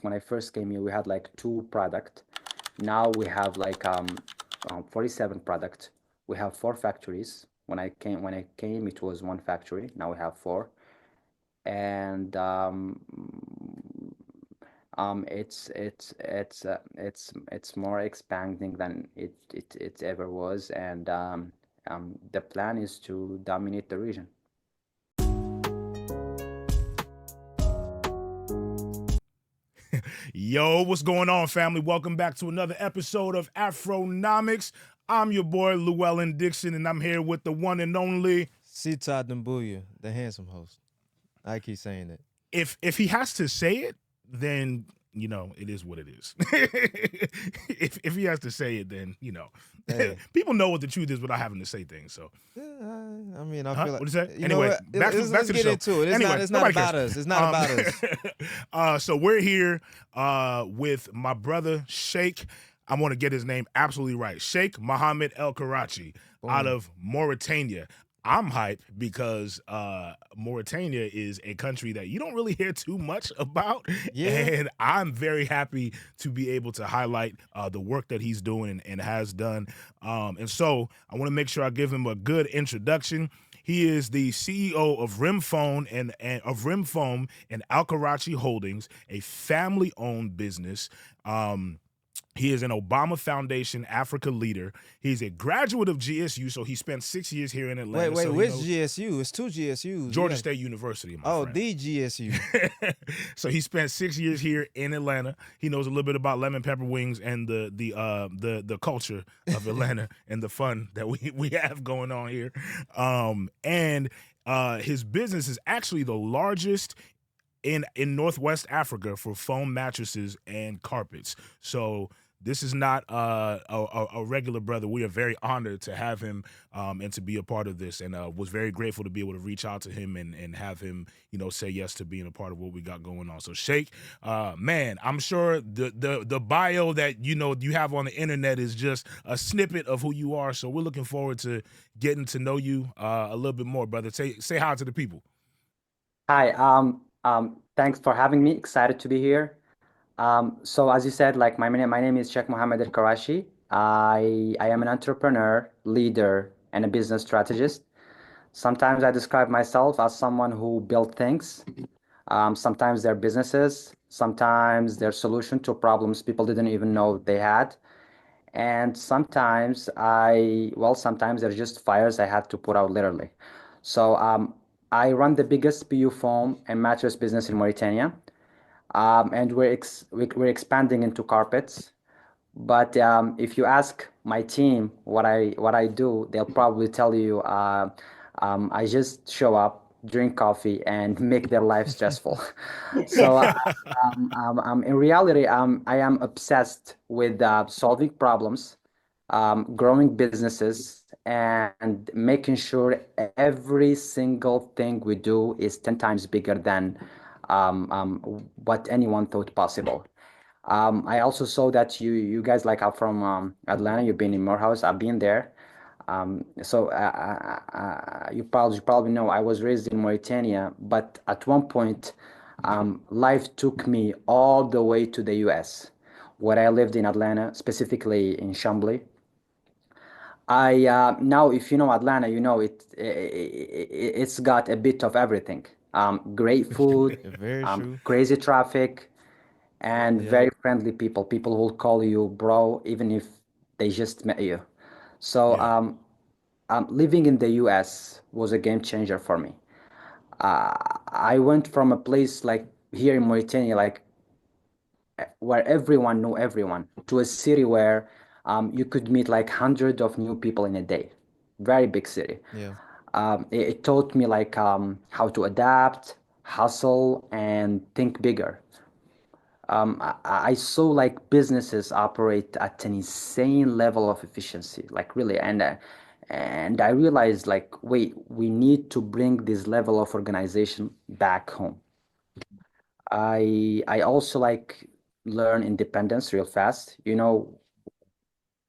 when I first came here, we had like two product. Now we have like 47 product. We have four factories. When I came, it was one factory. Now we have four, and it's more expanding than it ever was, and the plan is to dominate the region. Yo, what's going on, family? Welcome back to another episode of Afronomics. I'm your boy Llewellyn Dixon, and I'm here with the one and only. Sita Dumbuya, the handsome host. I keep saying it. If he has to say it, then it is what it is. if he has to say it, then Hey. people know what the truth is without having to say things. So I mean, I feel like what is that? you Anyway, know what? back to Let's the get show. into it. It's Anyway, not nobody about cares. us. It's not about us. So we're here with my brother Cheikh. I want to get his name absolutely right. Cheikh Mohamed Elkarachi out of Mauritania. I'm hyped because Mauritania is a country that you don't really hear too much about. Yeah. And I'm very happy to be able to highlight the work that he's doing and has done. And so I want to make sure I give him a good introduction. He is the CEO of Rim Foam and Elkarachi Holdings, a family-owned business. He is an Obama Foundation Africa leader. He's a graduate of GSU, so he spent 6 years here in Atlanta. Wait, so which GSU? It's two GSUs. Georgia State University, my friend. the GSU. So he spent 6 years here in Atlanta. He knows a little bit about lemon pepper wings and the culture of Atlanta and the fun that we have going on here. And his business is actually the largest in Northwest Africa for foam mattresses and carpets. So this is not a regular brother. We are very honored to have him and to be a part of this, and was very grateful to be able to reach out to him and have him, say yes to being a part of what we got going on. So Cheikh, man, I'm sure the bio that you have on the internet is just a snippet of who you are. So we're looking forward to getting to know you a little bit more, brother. Say hi to the people. Hi, thanks for having me. Excited to be here. So as you said, like my name is Cheikh Mohamed Elkarachi. I am an entrepreneur, leader, and a business strategist. Sometimes I describe myself as someone who built things. Sometimes they're businesses. Sometimes they're solution to problems people didn't even know they had. And sometimes they're just fires I had to put out literally. So I run the biggest PU foam and mattress business in Mauritania, and we're expanding into carpets. But if you ask my team what I do, they'll probably tell you I just show up, drink coffee, and make their life stressful. So in reality, I am obsessed with solving problems, growing businesses, and making sure every single thing we do is 10 times bigger than what anyone thought possible. I also saw that you guys like are from Atlanta. You've been in Morehouse. I've been there. You probably know I was raised in Mauritania, but at one point, life took me all the way to the U.S., where I lived in Atlanta, specifically in Chambly. I Now, if you know Atlanta, you know it's got a bit of everything. Great food, Very true. crazy traffic, and Yeah. very friendly people. People who will call you bro, even if they just met you. So Yeah. living in the US was a game changer for me. Uh, I went from a place like here in Mauritania, like where everyone knew everyone, to a city where you could meet like hundreds of new people in a day. Very big city. Yeah. It taught me like how to adapt, hustle, and think bigger. I saw like businesses operate at an insane level of efficiency, like really, and I realized like, wait, we need to bring this level of organization back home. I also like learn independence real fast.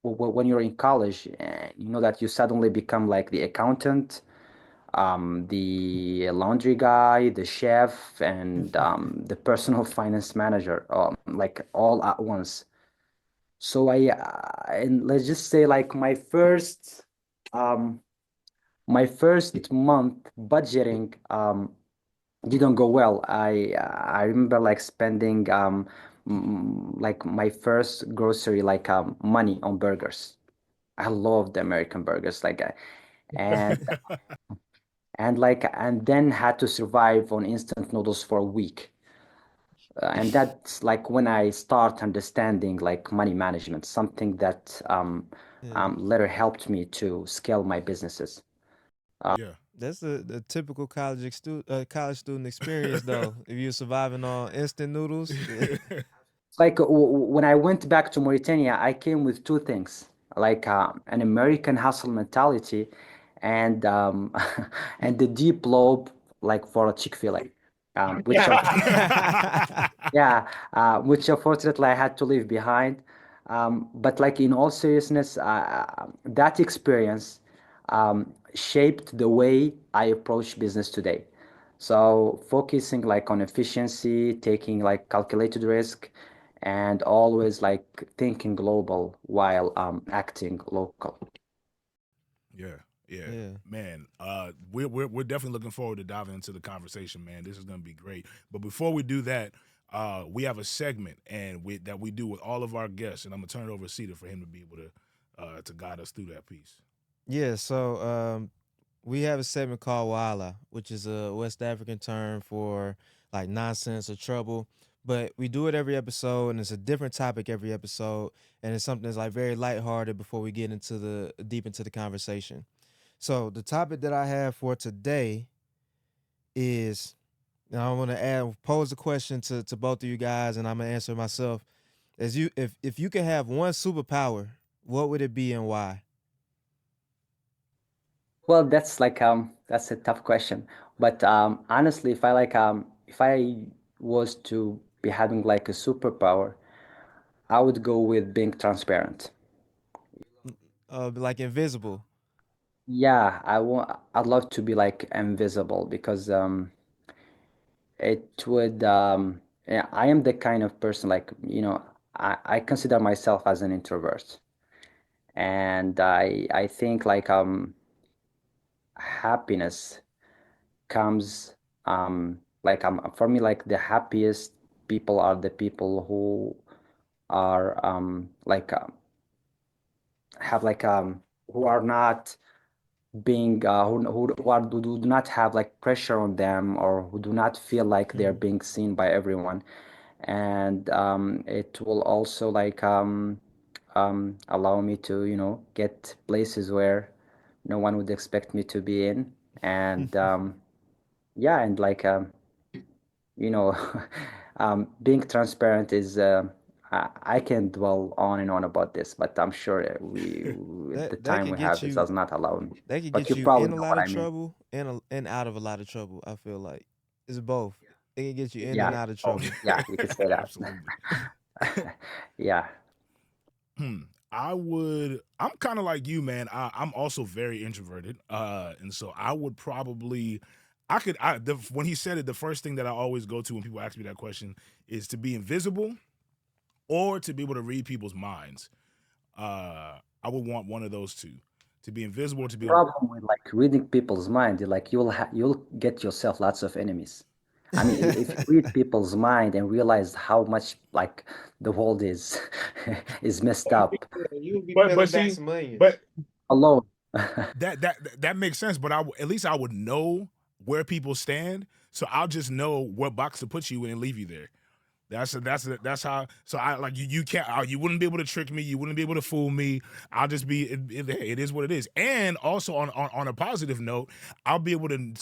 When you're in college, you know that you suddenly become like the accountant, the laundry guy, the chef, and the personal finance manager, like all at once. So and let's just say like um, my first month budgeting didn't go well. I remember like spending like my first grocery like money on burgers. I love the American burgers like and and then had to survive on instant noodles for a week. And that's like when I start understanding like money management, something that Yeah. later helped me to scale my businesses. Yeah. That's the typical college student experience though. If you're surviving on instant noodles, Like when I went back to Mauritania, I came with two things, like an American hustle mentality, and and the deep love, like for a Chick-fil-A, which yeah, which unfortunately I had to leave behind. But like in all seriousness, that experience shaped the way I approach business today. So focusing like on efficiency, taking like calculated risk, and always like thinking global while acting local. Yeah, yeah, yeah. man. We're definitely looking forward to diving into the conversation, man. This is gonna be great. But before we do that, we have a segment that we do with all of our guests, and I'm gonna turn it over to Cedar for him to be able to guide us through that piece. Yeah, so we have a segment called Wahala, which is a West African term for like nonsense or trouble. But we do it every episode, and it's a different topic every episode, and it's something that's like very lighthearted before we get into the deep into the conversation. So the topic that I have for today is, and I want to pose a question to both of you guys, and I'm gonna answer myself. As you, if you could have one superpower, what would it be and why? Well, that's a tough question. But honestly, if I was to be having like a superpower, I would go with being transparent. Like invisible. Yeah, I'd love to be like invisible because it would yeah, I am the kind of person like, I consider myself as an introvert. And I think like happiness comes like for me like the happiest people are the people who are like have like who are not being who do not have like pressure on them, or who do not feel like they're Mhm. being seen by everyone. And it will also like allow me to get places where no one would expect me to be in. And yeah, and like you know being transparent is I can dwell on and on about this, but I'm sure the That time could we get have is you does not allow me. that could But get you you probably in a know lot what of I mean. trouble and out of a lot of trouble. I feel like it's both. It can get you in and Yeah. out of Oh, trouble. Yeah, you could say that. absolutely. Yeah. Hmm. I would. I'm kind of like you, man. I'm also very introverted, and so I would probably. I could. When he said it, the first thing that I always go to when people ask me that question is to be invisible or to be able to read people's minds. I would want one of those two, to be invisible or to be able. Problem with like reading people's mind, like you'll get yourself lots of enemies. I mean, if you read people's mind and realize how much like the world is is messed up You'll be But peeling back see, some onions. but alone. that makes sense. But at least I would know where people stand, so I'll just know what box to put you in and leave you there. That's how. So I like you. You can't. You wouldn't be able to trick me. You wouldn't be able to fool me. I'll just be. It is what it is. And also on a positive note, I'll be able to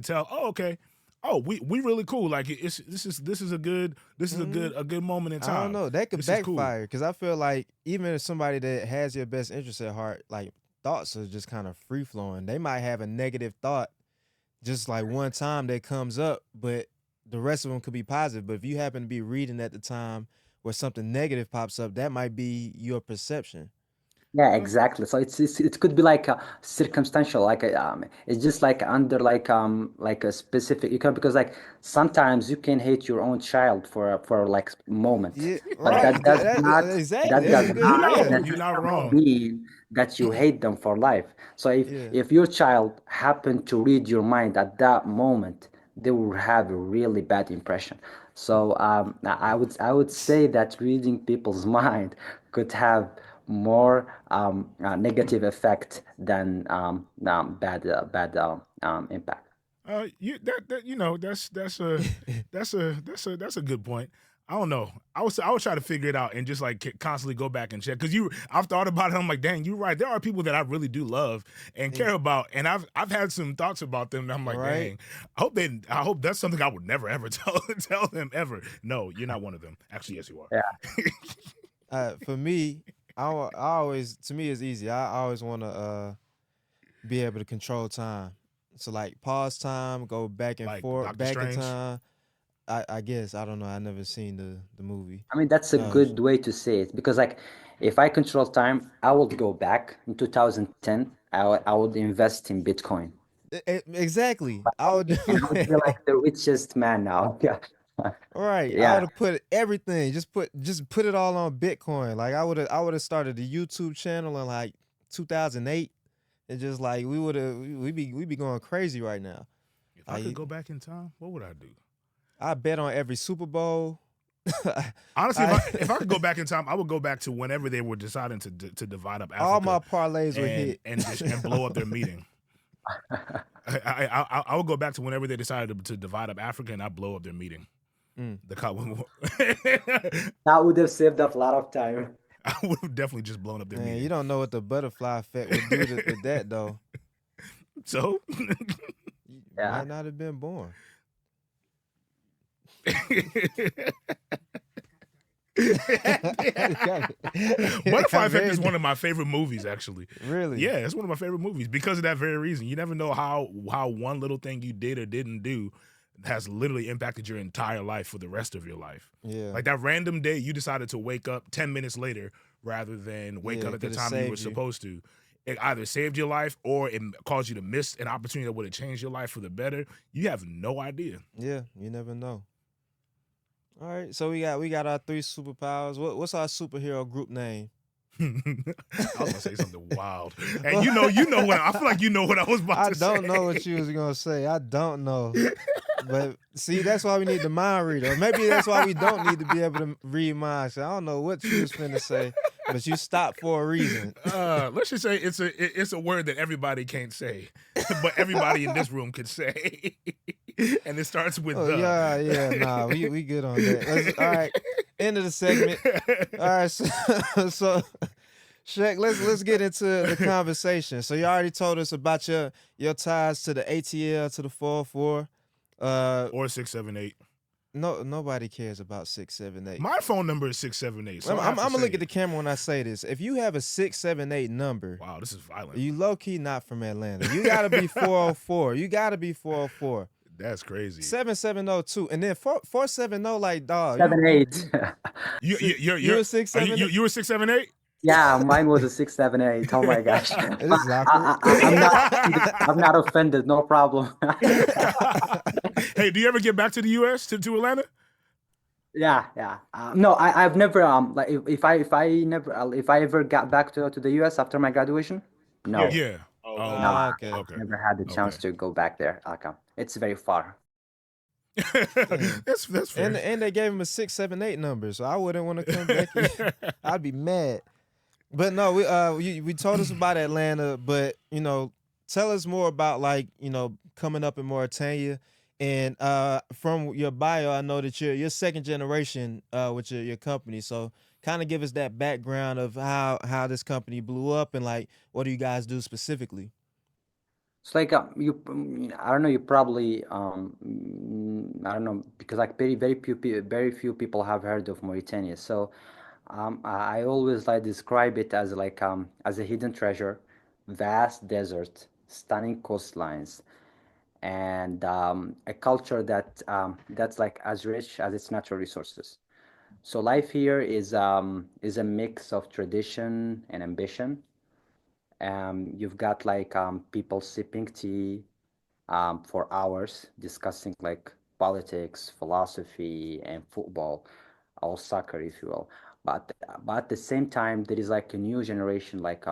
tell. Oh, okay. Oh, we really cool. Like this is a good Mhm. a good moment in I don't time. know. That could This is cool. backfire because I feel like even if somebody that has your best interest at heart, like thoughts are just kind of free flowing. They might have a negative thought just like one time that comes up, but the rest of them could be positive. But if you happen to be reading at the time where something negative pops up, that might be your perception. Yeah, exactly. So it could be like circumstantial, like it's just like under like a specific, you can, because like sometimes you can hate your own child for like moment, Yeah, but right. Exactly. that That's does a You're good. not Yeah, not you're not necessarily wrong. mean that you hate them for life. So yeah. if your child happened to read your mind at that moment, they will have a really bad impression. So I would say that reading people's mind could have more negative effect than bad impact. You that you know that's a good point. I don't know. I was try to figure it out and just like constantly go back and check because I've thought about it. I'm like, dang, you're right. There are people that I really do love and Ex- care about, and I've had some thoughts about them. And I'm like, right. dang, I hope that's something I would never ever tell them ever. No, you're not one of them. Actually, yes, you are. Yeah. For me, I always to me it's easy. I always want to be able to control time. So like pause time, go back and Like forth, Doctor back in Strange. time. I guess I don't know. I never seen the movie. I mean, that's a Uh, good way to say it because, like, if I control time, I would go back in 2010. I would invest in Bitcoin. exactly. I would do And I would be it. like the richest man now. Yeah. Right. I Yeah. would have put everything, just put it all on Bitcoin. Like I would have started a YouTube channel in like 2008 and just like we be going crazy right now. If I could Like go back in time, what would I do? I bet on every Super Bowl. Honestly, I if I could go back in time, I would go back to whenever they were deciding to divide up all my Africa parlays were and hit. blow up their meeting. I would go back to whenever they decided to divide up Africa and I blow up their meeting. Mm. The That would have saved up a lot of time. I would have definitely just blown up their Man, you meeting. don't know what the butterfly effect would do with that though. So You Yeah. might not have been born. it got, it Butterfly got Effect very is one of my favorite movies, actually. really. Yeah, it's one of my favorite movies because of that very reason. You never know how one little thing you did or didn't do has literally impacted your entire life for the rest of your life. Yeah. Like that random day you decided to wake up 10 minutes later rather than wake Yeah, up it at the could have time you were saved you. supposed to. It either saved your life or it caused you to miss an opportunity that would have changed your life for the better. You have no idea. Yeah, you never know. All right, so we got our three superpowers. What's our superhero group name? I was gonna say something wild, and Well, you know what I feel like you know what I was about I to say. don't know what you was gonna say. I don't know. But see, that's why we need the mind reader. Or maybe that's why we don't need to be able to read minds. I don't know what you was finna say, but you stopped for a reason. Let's just say it's a word that everybody can't say, but everybody in this room could say, and it starts with Oh the. yeah, yeah. Nah, we good on that. All right. End of the segment. All right, so Shaq, let's get into the conversation. So you already told us about your ties to the ATL to the 404. Or 678. No, nobody cares about 678. My phone number is 678, so I'm, I I'm, have to I'm gonna say look at the it. camera when I say this. If you have a 678 number, Wow, this is violent. you low key not from Atlanta. You gotta be 404. You gotta be 404. That's crazy. 7702, and then 470. Like dog, you Seven, you eight. you you a Are you 678? you were 678? Yeah, mine was a 678. Oh my gosh. But This is awkward. I'm not offended. No problem. Hey, do you ever get back to the U.S. to Atlanta? Yeah, yeah. No, I've never like if I ever got back to the US after my graduation, no, Yeah. Oh, no, okay. Okay. I've Okay. never had the chance Okay. to go back there. Like, it's very far. Dang. That's fair. And they gave him a 678 number, so I wouldn't want to come back. I'd be mad. But no, we told us about Atlanta, but tell us more about like coming up in Mauritania, and from your bio, I know that you're second generation with your company. So kind of give us that background of how this company blew up and like what do you guys do specifically? It's like I don't know. You probably I don't know because like very few people have heard of Mauritania. So I always like describe it as a hidden treasure, vast desert, stunning coastlines, and a culture that's like as rich as its natural resources. So life here is a mix of tradition and ambition. You've got like people sipping tea for hours, discussing like politics, philosophy, and football, or soccer, if you will. But at the same time, there is like a new generation, like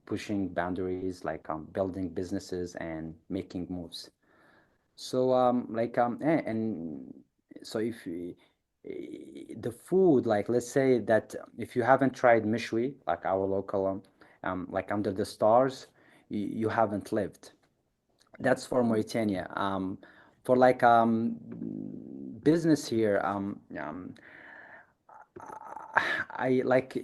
pushing boundaries, like building businesses and making moves. So and so if the food, like let's say that if you haven't tried mishwi, like our local like under the stars, you haven't lived. That's for Mauritania. For like business here, I like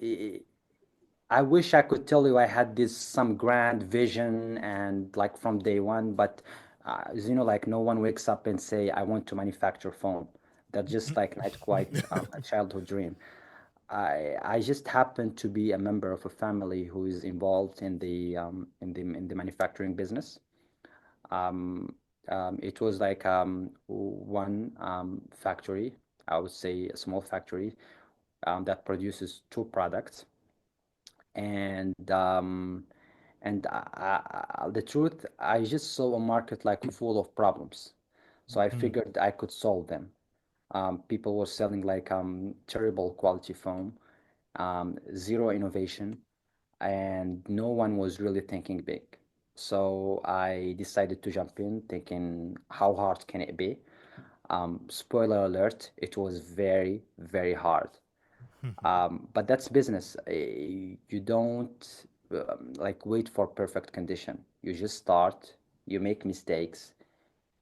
I wish I could tell you I had this some grand vision and like from day one, but as you know, like no one wakes up and say I want to manufacture phone. That's just like not quite a childhood dream. I just happen to be a member of a family who is involved in the manufacturing business. Um, it was like one factory, I would say a small factory that produces two products, and the truth, I just saw a market like full of problems, so I Mm, figured I could solve them. People were selling like terrible quality foam, zero innovation, and no one was really thinking big. So I decided to jump in, thinking, how hard can it be? Spoiler alert, it was very, very hard. But that's business. You don't like wait for perfect condition. You just start, you make mistakes,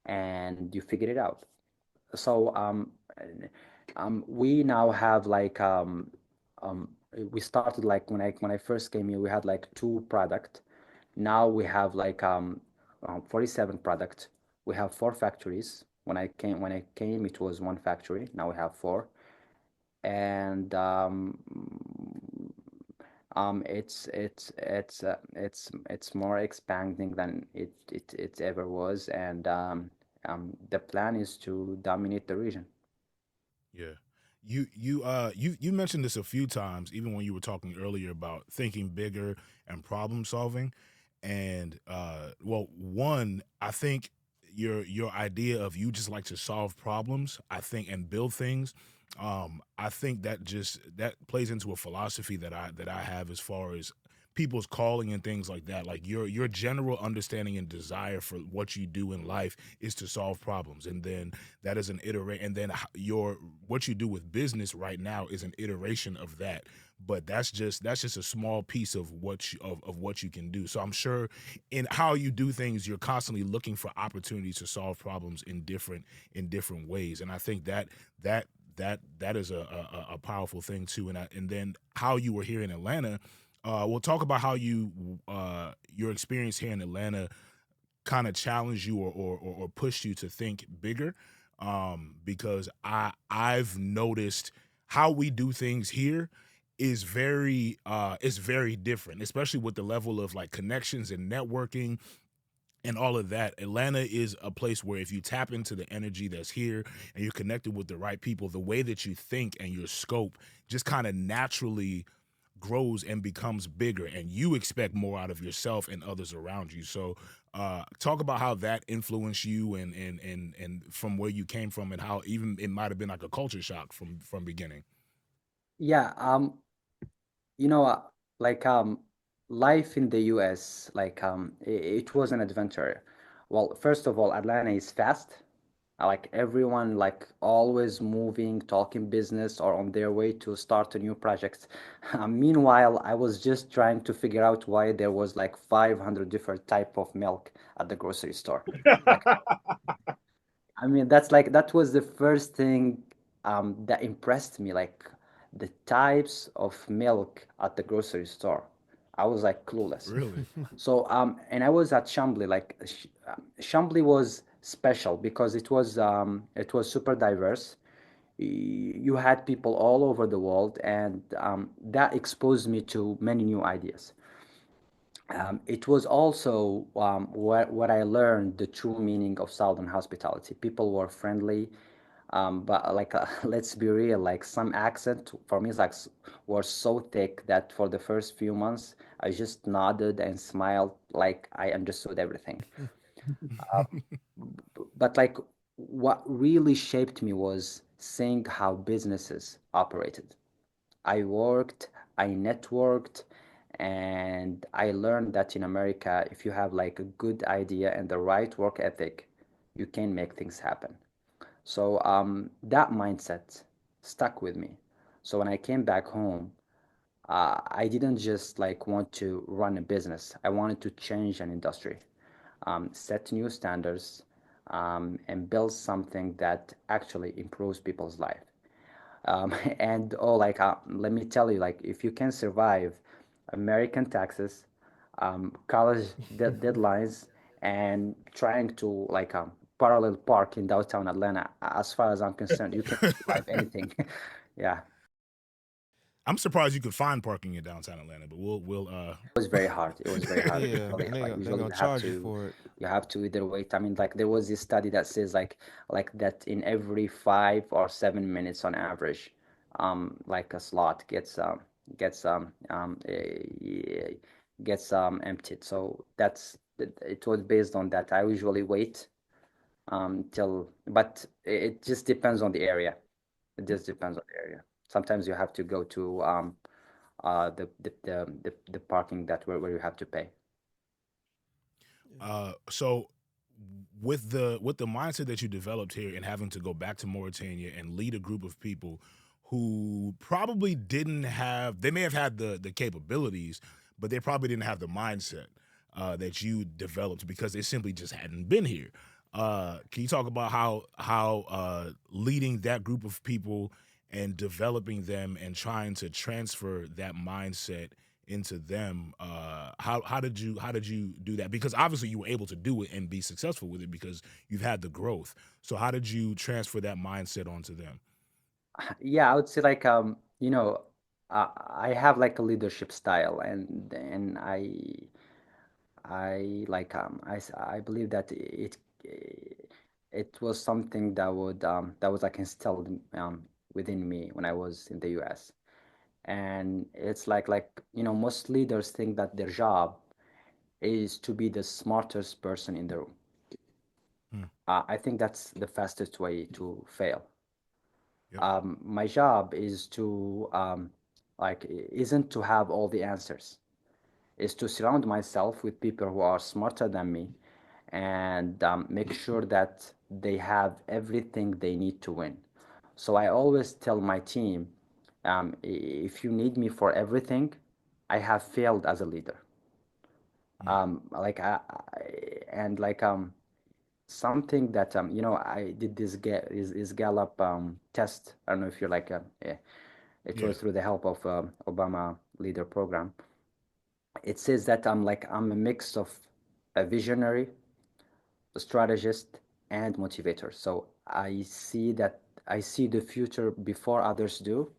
and you figure it out. So we now have like um, we started like when I first came here, we had like two product. Now we have like 47 product. We have four factories. When I came, it was one factory. Now we have four, and it's more expanding than it ever was, and the plan is to dominate the region. yeah. You mentioned this a few times, even when you were talking earlier about thinking bigger and problem solving. And well, one, I think your idea of you just like to solve problems, I think, and build things. I think that just that plays into a philosophy that I have as far as people's calling and things like that. Like your general understanding and desire for what you do in life is to solve problems, and then that is an iterate, and then your what you do with business right now is an iteration of that. But that's just a small piece of of what you can do. So I'm sure in how you do things, you're constantly looking for opportunities to solve problems in different ways, and I think that is a powerful thing too. And then how you were here in Atlanta. We'll talk about how your experience here in Atlanta kind of challenged you or pushed you to think bigger. Because I've noticed how we do things here is very different, especially with the level of like connections and networking and all of that. Atlanta is a place where if you tap into the energy that's here and you're connected with the right people, the way that you think and your scope just kind of naturally grows and becomes bigger, and you expect more out of yourself and others around you. So talk about how that influenced you, and from where you came from, and how even it might have been like a culture shock from beginning. Yeah, you know, like life in the US, like it was an adventure. Well, first of all, Atlanta is fast. Like everyone, like always moving, talking business, or on their way to start a new project. Meanwhile, I was just trying to figure out why there was like 500 different type of milk at the grocery store. Like I mean, that's like that was the first thing that impressed me, like the types of milk at the grocery store. I was like clueless. Really? So and I was at Chambly. Like Chambly was special because it was super diverse. You had people all over the world, and that exposed me to many new ideas. It was also what I learned the true meaning of Southern hospitality. People were friendly, But like, let's be real, like some accent for me is like were so thick that for the first few months I just nodded and smiled like I understood everything. But like what really shaped me was seeing how businesses operated. I worked, I networked, and I learned that in America, if you have like a good idea and the right work ethic, you can make things happen. So that mindset stuck with me. So when I came back home, I didn't just like want to run a business. I wanted to change an industry, set new standards, and build something that actually improves people's life. And oh, like let me tell you, like if you can survive American taxes, college deadlines, and trying to like parallel park in downtown Atlanta, as far as I'm concerned, you can survive anything. Yeah, I'm surprised you could find parking in downtown Atlanta, but we'll it was very hard. It was very hard. Yeah, Usually, and like they usually gonna charge you for it. you have to either wait. I mean, like there was this study that says like that in every 5 or 7 minutes on average, like a slot gets gets emptied. So it was based on that. I usually wait till, but it just depends on the area. It just depends on the area. Sometimes you have to go to the parking that where you have to pay. so with the mindset that you developed here and having to go back to Mauritania and lead a group of people who probably didn't have, they may have had the capabilities, but they probably didn't have the mindset that you developed because they simply just hadn't been here. Can you talk about how leading that group of people and developing them and trying to transfer that mindset into them? How did you do that? Because obviously you were able to do it and be successful with it because you've had the growth. So how did you transfer that mindset onto them? Yeah, I would say like I have like a leadership style, and I like I believe that it was something that was like instilled within me when I was in the US. And it's like most leaders think that their job is to be the smartest person in the room. Hmm. I think that's the fastest way to fail. Yep. My job is to like isn't to have all the answers. Is to surround myself with people who are smarter than me, and make sure that they have everything they need to win. So I always tell my team, if you need me for everything, I have failed as a leader. Hmm. Like and like something that I did this is Gallup test. I don't know if you're like yeah, it Yeah. was through the help of Obama leader program. It says that I'm a mix of a visionary, a strategist, and motivator. So I see the future before others do.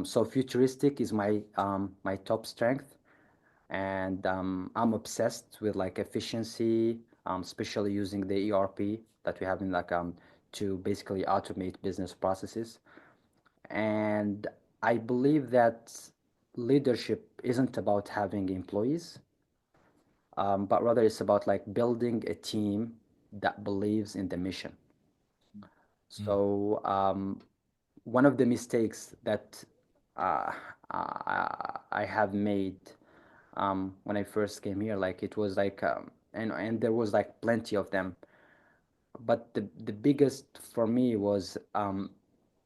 So futuristic is my top strength, and I'm obsessed with like efficiency, especially using the ERP that we have in like to basically automate business processes. And I believe that leadership isn't about having employees, but rather it's about like building a team that believes in the mission. Hmm. So one of the mistakes that uh, I have made when I first came here, like it was like, and there was like plenty of them, but the biggest for me was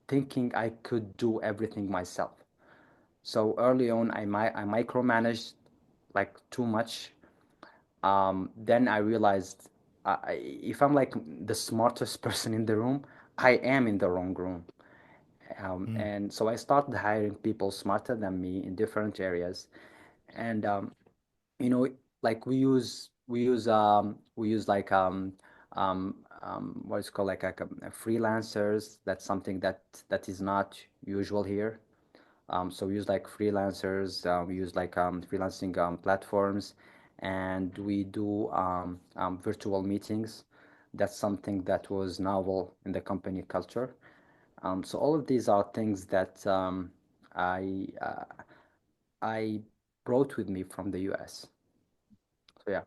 thinking I could do everything myself. So early on, I micromanaged like too much. Then I realized if I'm like the smartest person in the room, I am in the wrong room. Hmm. And so I started hiring people smarter than me in different areas. And you know, like we use like what is called like freelancers. That's something that is not usual here. So we use like freelancers, we use like freelancing platforms, and we do virtual meetings. That's something that was novel in the company culture. So all of these are things that I I brought with me from the US. So yeah.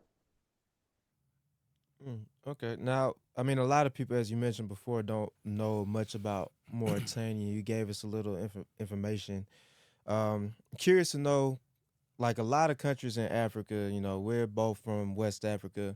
Okay. Now, I mean, a lot of people, as you mentioned before, don't know much about Mauritania. You gave us a little information. Curious to know, like a lot of countries in Africa, we're both from West Africa.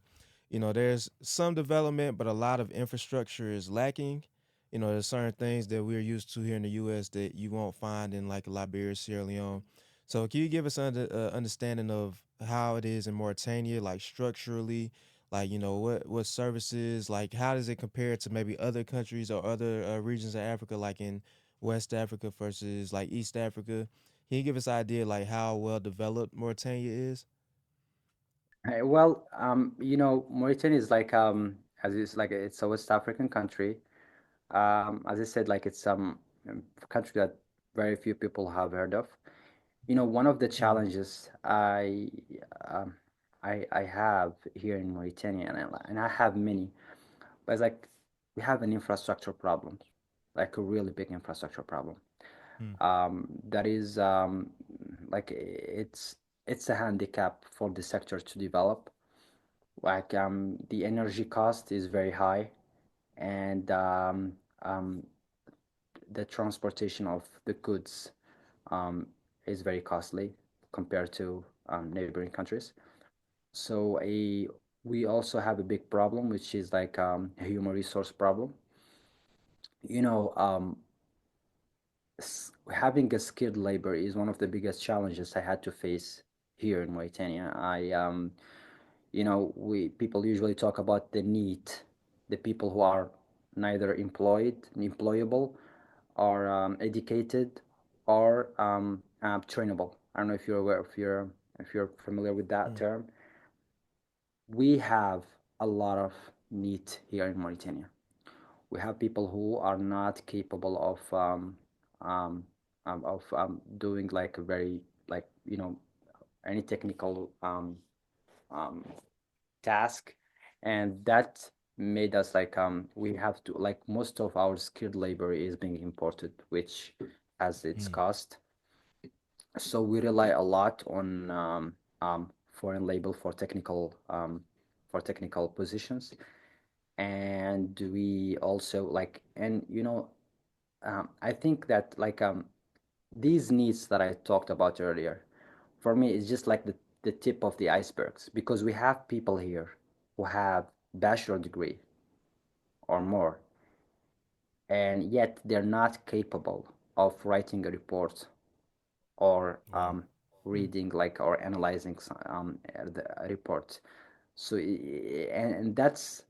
There's some development, but a lot of infrastructure is lacking. There's certain things that we're used to here in the U.S. that you won't find in like Liberia, Sierra Leone. So, can you give us an understanding of how it is in Mauritania, like structurally, like what services, like how does it compare to maybe other countries or other regions of Africa, like in West Africa versus like East Africa? Can you give us an idea like how well developed Mauritania is? Well, Mauritania is like as it's like it's a West African country. As I said, like it's a country that very few people have heard of. One of the Mm, challenges um, I have here in Mauritania, and I have many, but it's like we have an infrastructure problem, like a really big infrastructure problem. mm, That is like it's a handicap for the sector to develop. Like the energy cost is very high, and um, the transportation of the goods um, is very costly compared to neighboring countries. So we also have a big problem, which is like a human resource problem. You know, having a skilled labor is one of the biggest challenges I had to face here in Mauritania. We people usually talk about the NEET, the people who are neither employable, or educated, or trainable. I don't know if you're aware, if you're familiar with that mm, term. We have a lot of NEET here in Mauritania. We have people who are not capable um, of doing like a very like any technical um, task, and that made us like we have to like most of our skilled labor is being imported, which has its mm, cost. So we rely a lot on foreign labor for technical positions, and we also like and I think that like these needs that I talked about earlier, for me, it's just like the tip of the icebergs because we have people here who have bachelor degree or more, and yet they're not capable of writing a report or wow. Mm, reading like or analyzing the report. So and that's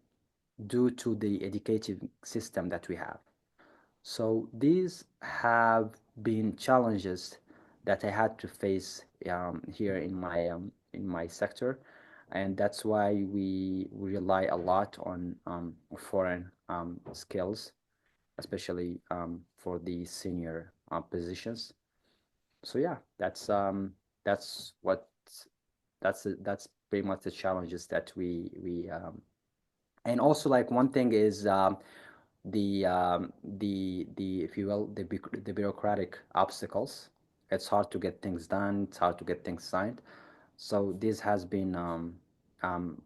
due to the educative system that we have. So these have been challenges that I had to face here in my sector, and that's why we rely a lot on foreign skills, especially for the senior positions. So yeah, that's what that's pretty much the challenges that we and also like one thing is the if you will the bureaucratic obstacles. It's hard to get things done. It's hard to get things signed. So this has been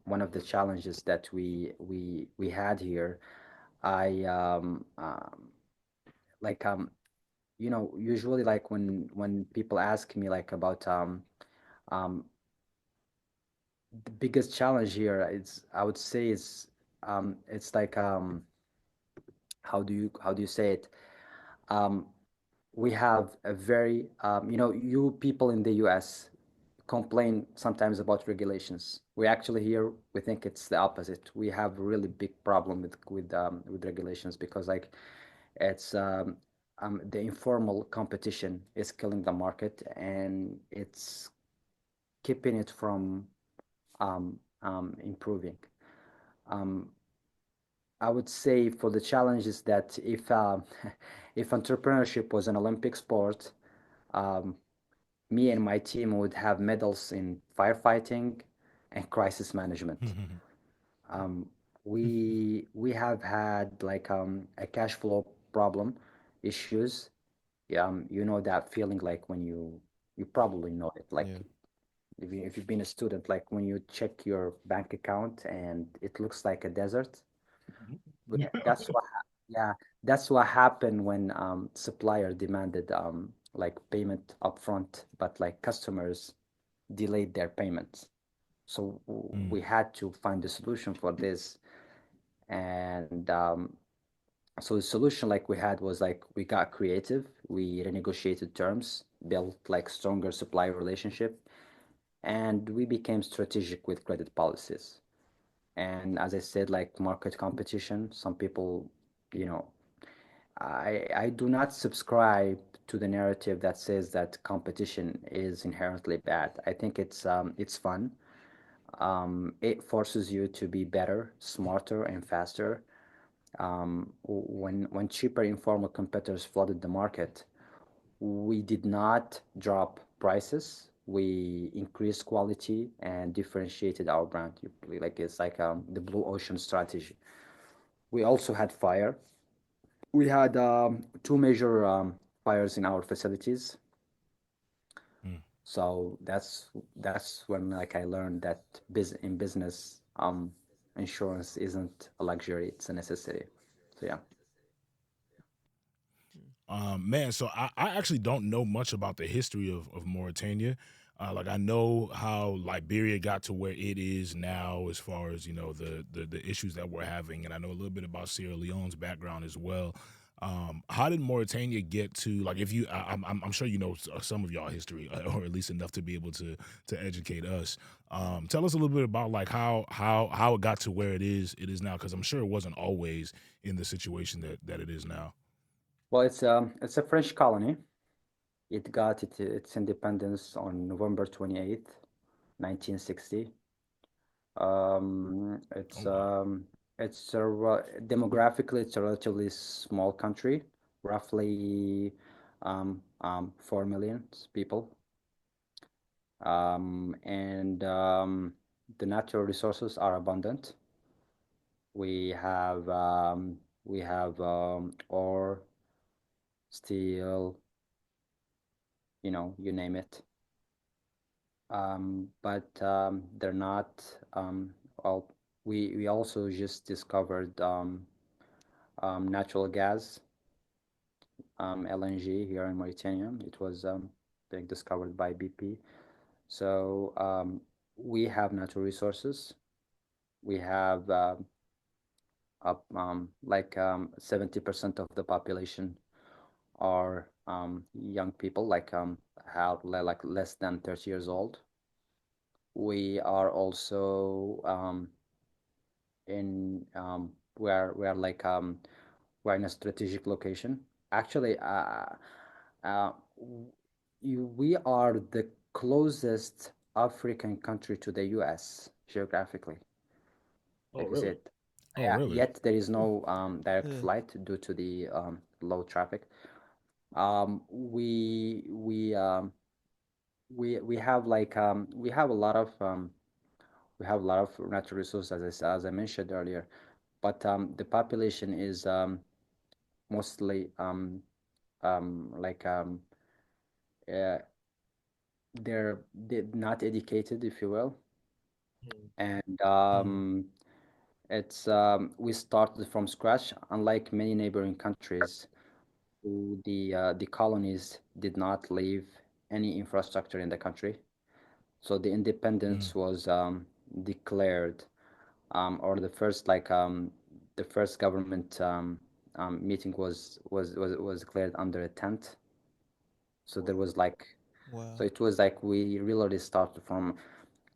one of the challenges that we had here. I like usually like when people ask me like about um, the biggest challenge here, it's I would say it's like how do you say it? Um, we have a very you people in the US complain sometimes about regulations. We actually here we think it's the opposite. We have a really big problem with regulations because like it's the informal competition is killing the market and it's keeping it from improving. Um, I would say for the challenges that if if entrepreneurship was an Olympic sport, um, me and my team would have medals in firefighting and crisis management. We have had like a cash flow problem issues. You know that feeling like when you probably know it. Like Yeah. if you've been a student, like when you check your bank account and it looks like a desert. That's what yeah, that's what happened when supplier demanded like payment upfront, but like customers delayed their payments. So Mm, we had to find a solution for this. And so the solution like we had was like we got creative, we renegotiated terms, built like stronger supplier relationship, and we became strategic with credit policies. And as I said, like market competition, some people, you know, I do not subscribe to the narrative that says that competition is inherently bad. I think it's fun. It forces you to be better, smarter, and faster. When cheaper informal competitors flooded the market, we did not drop prices. We increased quality and differentiated our brand. Like it's like the blue ocean strategy. We also had fire. We had two major fires in our facilities. mm. So that's when like I learned that in business, insurance isn't a luxury; it's a necessity. So yeah. Man, so I actually don't know much about the history of Mauritania. Like I know how Liberia got to where it is now, as far as the issues that we're having, and I know a little bit about Sierra Leone's background as well. How did Mauritania get to like? If you, I'm sure you know some of y'all history, or at least enough to be able to educate us. Tell us a little bit about like how it got to where it is now, because I'm sure it wasn't always in the situation that it is now. Well, it's a French colony. It got its independence on November 28th, 1960. Oh wow. Demographically, it's a relatively small country, roughly 4 million people. And the natural resources are abundant. We have ore, steel, you name it. But they're not. Well, we also just discovered natural gas, LNG here in Mauritania. It was being discovered by BP. So we have natural resources. We have like 70% of the population are young people, like have like less than 30 years old. We are also in like we're in a strategic location. Actually, uh, we are the closest African country to the U.S. geographically. Oh Like you really? said, Oh yeah. really? Yet there is no direct Yeah. flight due to the low traffic. We have like we have a lot of natural resources as I mentioned earlier, but the population is mostly like uh, they're not educated, if you will, and Mm, it's we started from scratch. Unlike many neighboring countries, who the colonies did not leave any infrastructure in the country, so the mm, independence was declared, or the first government meeting was declared under a tent. So there was like so Wow. it was like we really started from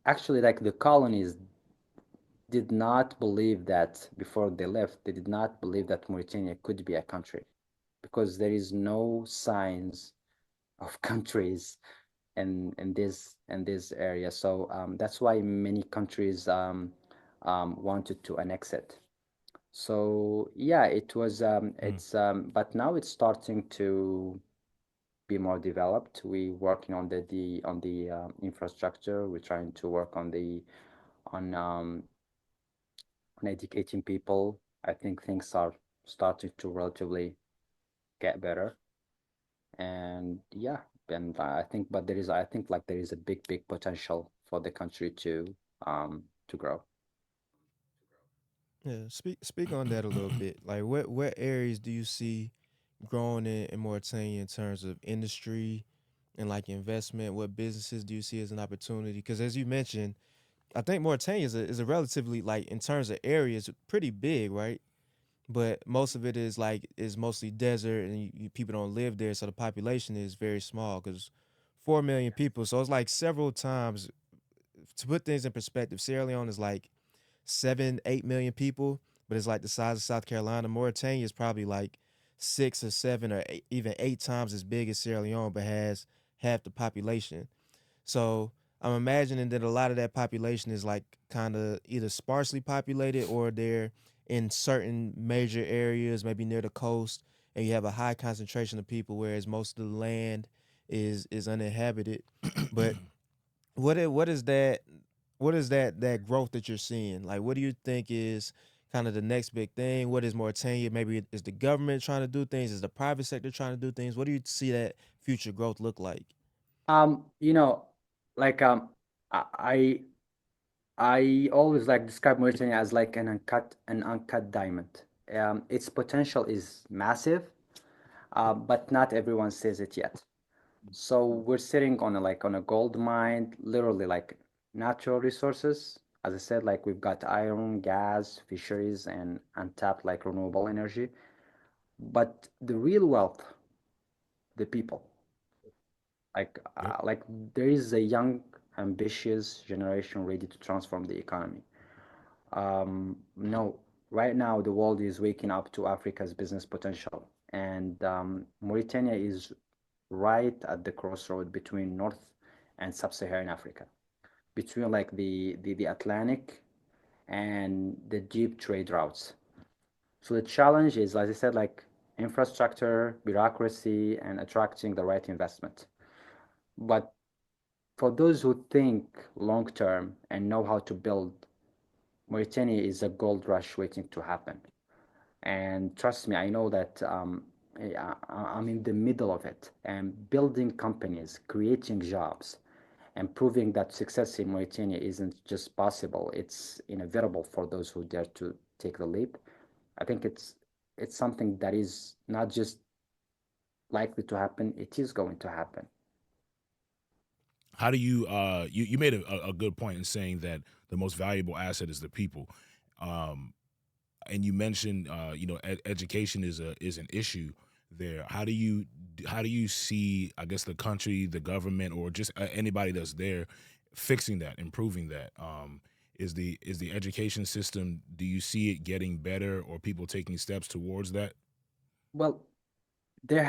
actually like the colonies did not believe that before they left, they did not believe that Mauritania could be a country because there is no signs of countries in this area. So that's why many countries wanted to annex it. So yeah, mm, but now it's starting to be more developed. We working on the infrastructure. We're trying to work on on educating people. I think things are starting to relatively get better. And yeah, and I think, but there is, I think like there is a big potential for the country to grow. Yeah, speak on that a little bit. Like what areas do you see growing in Mauritania in terms of industry and like investment? What businesses do you see as an opportunity? Because as you mentioned, I think Mauritania is a relatively like in terms of areas pretty big, right? But most of it is mostly desert, and people don't live there, so the population is very small. Because 4 million people, so it's like several times. To put things in perspective, Sierra Leone is like 7, 8 million people, but it's like the size of South Carolina. Mauritania is probably like 6 or 7 or even 8 times as big as Sierra Leone, but has half the population. So I'm imagining that a lot of that population is like kind of either sparsely populated or they're in certain major areas, maybe near the coast, and you have a high concentration of people, whereas most of the land is uninhabited. But what is that? What is that growth that you're seeing? Like, what do you think is kind of the next big thing? What is Mauritania? Maybe is the government trying to do things? Is the private sector trying to do things? What do you see that future growth look like? You know, like I I always like describe Mauritania as like an uncut diamond. Its potential is massive, but not everyone sees it yet. So we're sitting on a gold mine, literally like natural resources. As I said, like we've got iron, gas, fisheries, and untapped like renewable energy. But the real wealth, the people, Yep. like there is a young, ambitious generation ready to transform the economy. No, right now the world is waking up to Africa's business potential, and Mauritania is right at the crossroad between North and Sub-Saharan Africa, between like the Atlantic and the deep trade routes. So the challenge is, as I said, like infrastructure, bureaucracy, and attracting the right investment. But for those who think long term and know how to build, Mauritania is a gold rush waiting to happen. And trust me, I know that I'm in the middle of it and building companies, creating jobs, and proving that success in Mauritania isn't just possible, it's inevitable for those who dare to take the leap. I think it's something that is not just likely to happen, it is going to happen. How do you you made a good point in saying that the most valuable asset is the people. Um, and you mentioned education is an issue there. How do you see, I guess, the country, the government, or just anybody that's there fixing that, improving that? Is the education system, do you see it getting better or people taking steps towards that? Well, there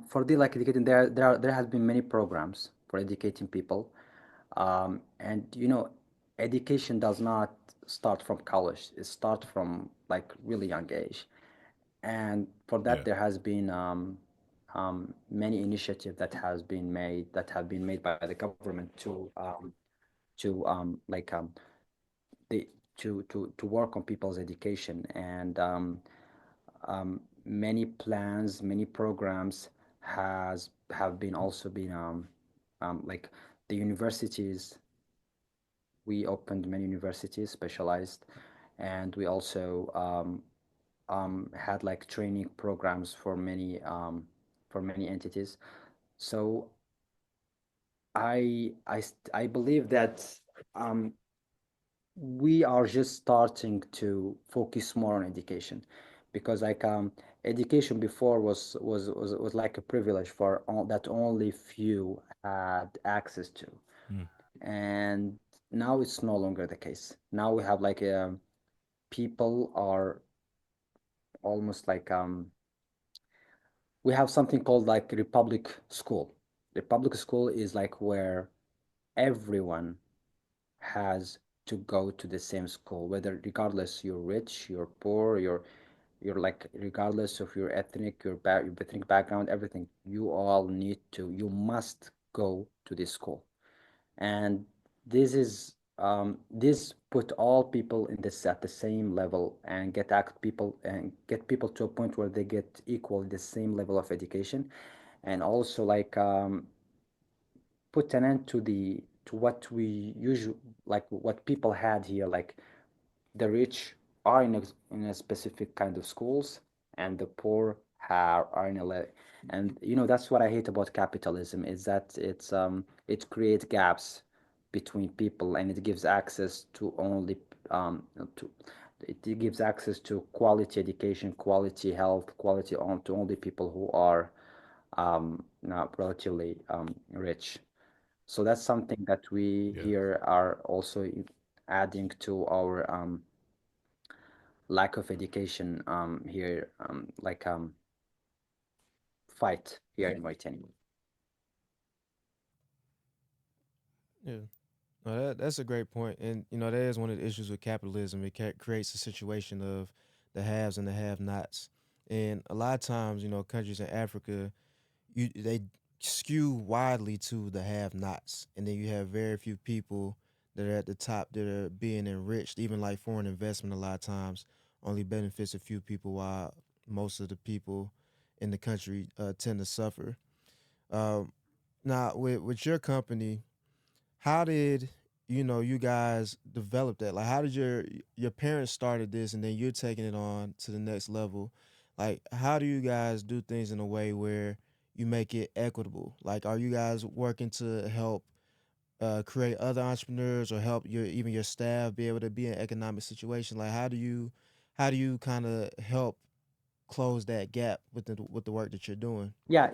for the like educating there has been many programs for educating people. And education does not start from college. It starts from like really young age. And for that, Yeah. there has been many initiatives that have been made by the government to the to work on people's education and many plans, many programs has have been also been like the universities. We opened many universities specialized, and we also had like training programs for many entities. So I believe that um, we are just starting to focus more on education, because education before was like a privilege for that only few had access to, Mm. and now it's no longer the case. Now we have like people are almost like we have something called like republic school. Republic school is like where everyone has to go to the same school, whether regardless you're rich, you're poor, you're like regardless of your ethnic, your ethnic background, everything. You all need to, you must go to this school, and this is this put all people in this at the same level and get people to a point where they get equal the same level of education, and also put an end to the to what we usually like what people had here, like the rich are in a specific kind of schools and the poor are in a and that's what I hate about capitalism is that it creates gaps between people, and it gives access to only to it gives access to quality education, quality health, quality on to only people who are not relatively rich. So that's something that we Yeah. here are also adding to our lack of education here, fight here in Mauritania. Yeah. No, that's a great point, and that is one of the issues with capitalism. It creates a situation of the haves and the have-nots, and a lot of times, countries in Africa, they skew widely to the have-nots, and then you have very few people that are at the top that are being enriched. Even like foreign investment, a lot of times only benefits a few people, while most of the people in the country tend to suffer. Um, Now, with your company, how did you guys develop that? Like, how did your parents started this, and then you're taking it on to the next level? Like, how do you guys do things in a way where you make it equitable? Like, are you guys working to help create other entrepreneurs, or help even your staff be able to be in an economic situation? Like, how do you kind of help close that gap with the work that you're doing? Yeah,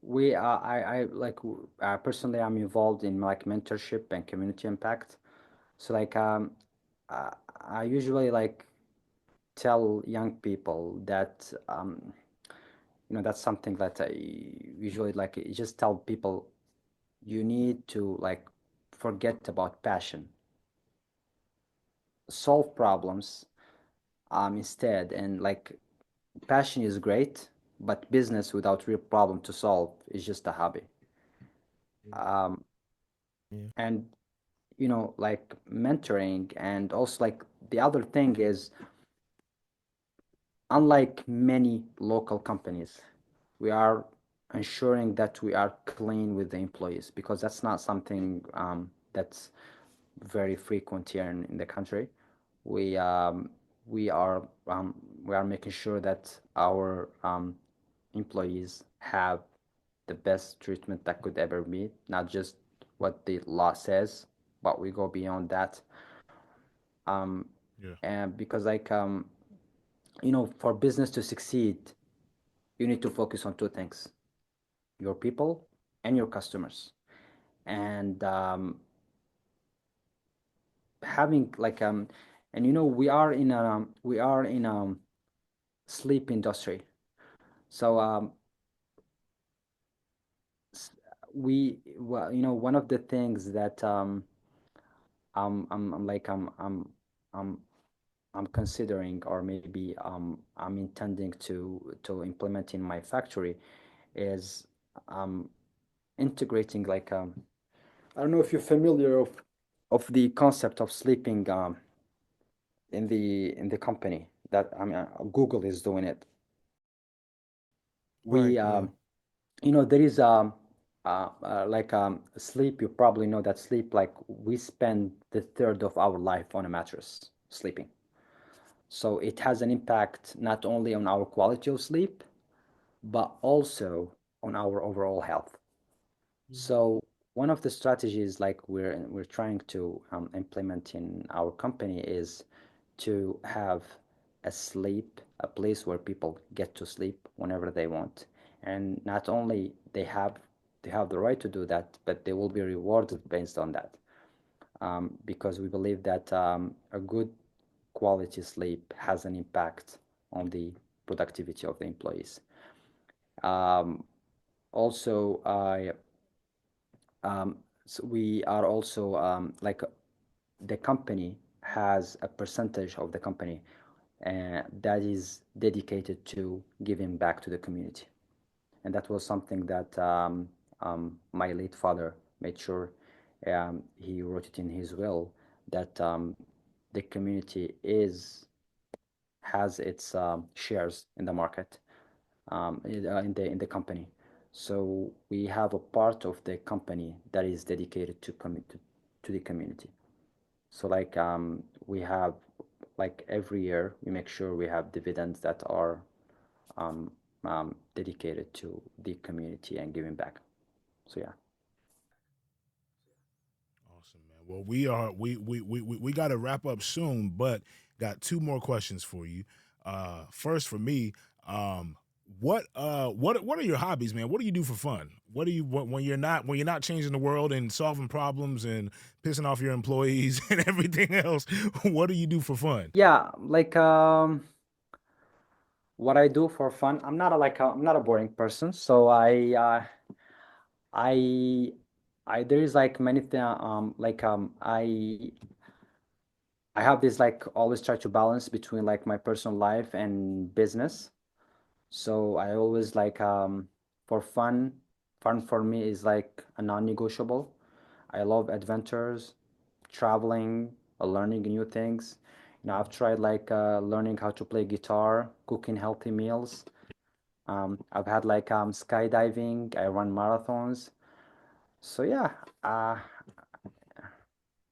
we I like personally I'm involved in like mentorship and community impact. So uh, I usually tell young people that that's something that I usually just tell people you need to forget about passion, solve problems instead, and passion is great, but business without real problem to solve is just a hobby. um, Yeah. and mentoring, and also the other thing is, unlike many local companies, we are ensuring that we are clean with the employees, because that's not something that's very frequent here in the country. We um, we are um, we are making sure that our employees have the best treatment that could ever be, not just what the law says, but we go beyond that. Um, Yeah. and because for business to succeed, you need to focus on two things: your people and your customers. And having and we are in a sleep industry. So one of the things that I'm like I'm I'm considering, or maybe I'm intending to implement in my factory, is um integrating I don't know if you're familiar of the concept of sleeping in the company that Google is doing it. Right. We Yeah. there is sleep. You probably know that sleep, we spend the third of our life on a mattress sleeping. So it has an impact not only on our quality of sleep, but also on our overall health. So one of the strategies we're trying to implement in our company is to have a place where people get to sleep whenever they want. And not only they have the right to do that, but they will be rewarded based on that. Because we believe that a good quality sleep has an impact on the productivity of the employees. Um, also, we are also the company has a percentage of the company that is dedicated to giving back to the community. And that was something that my late father made sure. He wrote it in his will that the community is has its shares in the market, in the company. So we have a part of the company that is dedicated to the community. So like we have like every year we make sure we have dividends that are um, dedicated to the community and giving back. So yeah. Awesome, man. Well, we got to wrap up soon, but got two more questions for you. First for me, um, what are your hobbies, man? What do you do for fun? What do you when you're not changing the world and solving problems and pissing off your employees and everything else? What do you do for fun? Yeah, like what I do for fun, I'm not a boring person, so I there is like many things I have this like always try to balance between like my personal life and business. So I always like for fun, fun for me is like a non-negotiable. I love adventures, traveling, learning new things. You know, I've tried like learning how to play guitar, cooking healthy meals. I've had like skydiving. I run marathons. So yeah, uh,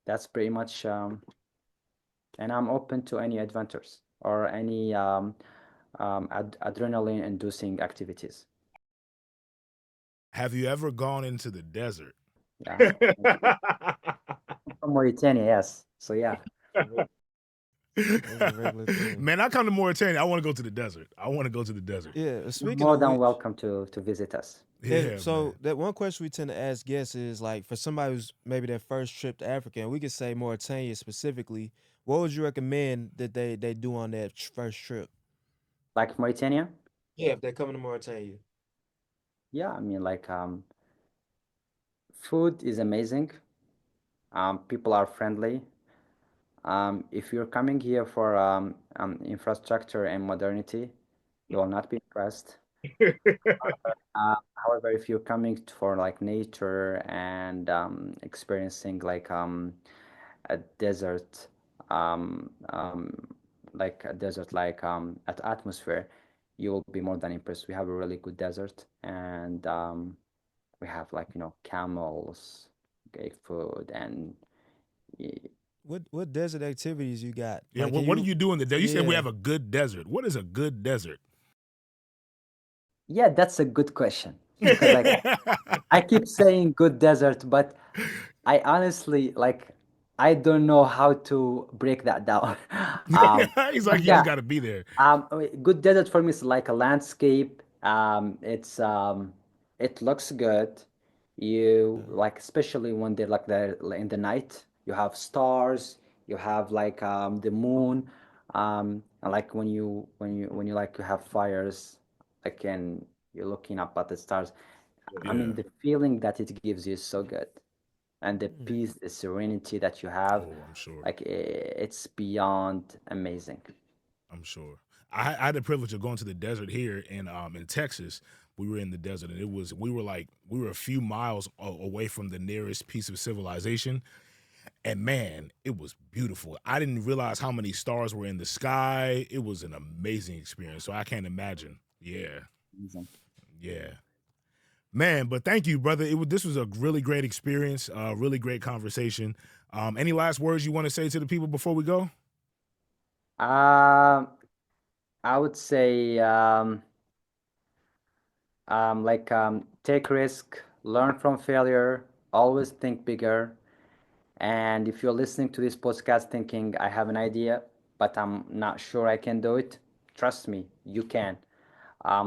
that's pretty much. And I'm open to any adventures or any adrenaline-inducing activities. Have you ever gone into the desert? Yeah, from Mauritania, yes. So yeah, That's a regular thing. Man, I come to Mauritania. I want to go to the desert. I want to go to the desert. Yeah. you're Speaking more of than which, welcome to visit us. yeah. Yeah, man. So that one question we tend to ask guests is like for somebody who's maybe their first trip to Africa, and we could say Mauritania specifically. What would you recommend that they do on that first trip? Like Mauritania, Yeah, if they're coming to Mauritania. yeah, I mean like food is amazing. People are friendly. If you're coming here for infrastructure and modernity, you will not be impressed. However, if you're coming for like nature and experiencing a desert, um, um, like a desert like at atmosphere, you will be more than impressed. We have a really good desert, and we have like camels, great food, and y- What desert activities you got? Yeah, Like, can what do you? you do in the desert? You said we Yeah. have a good desert. What is a good desert? yeah, that's a good question because like I keep saying good desert, but I honestly like I don't know how to break that down. He's But like, you just yeah, got to be there. good desert for me is like a landscape. It looks good. You Okay. like especially when they're like there in the night. You have stars. You have like the moon. And like when you like to have fires, like and you're looking up at the stars. I Yeah. mean, the feeling that it gives you is so good, and the Mm. peace, the serenity that you have, Oh, I'm sure. like it's beyond amazing. I'm sure. I had the privilege of going to the desert here in Texas. We were in the desert, and we were a few miles away from the nearest piece of civilization. And man, it was beautiful. I didn't realize how many stars were in the sky. It was an amazing experience. So I can't imagine. Yeah, Amazing. yeah. Man, but thank you, brother. This was a really great experience, really great conversation. Any last words you want to say to the people before we go? Um, I would say take risk, learn from failure, always think bigger. And if you're listening to this podcast thinking I have an idea, but I'm not sure I can do it, trust me, you can.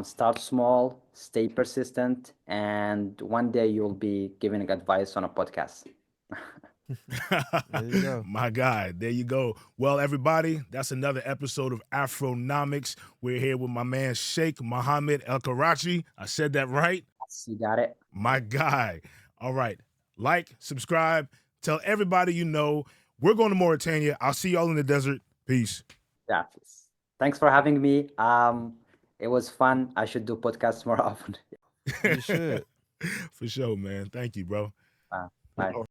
Start small, stay persistent, and one day you'll be giving advice on a podcast. There you go. My guy, there you go. Well, everybody, that's another episode of Afronomics. We're here with my man Cheikh Mohamed Elkarachi. I said that right. You got it? My guy. All right. Like, subscribe, tell everybody you know. We're going to Mauritania. I'll see y'all in the desert. Peace. Yeah. Thanks for having me. It was fun. I should do podcasts more often. You should. For sure, man. Thank you, bro. Bye. All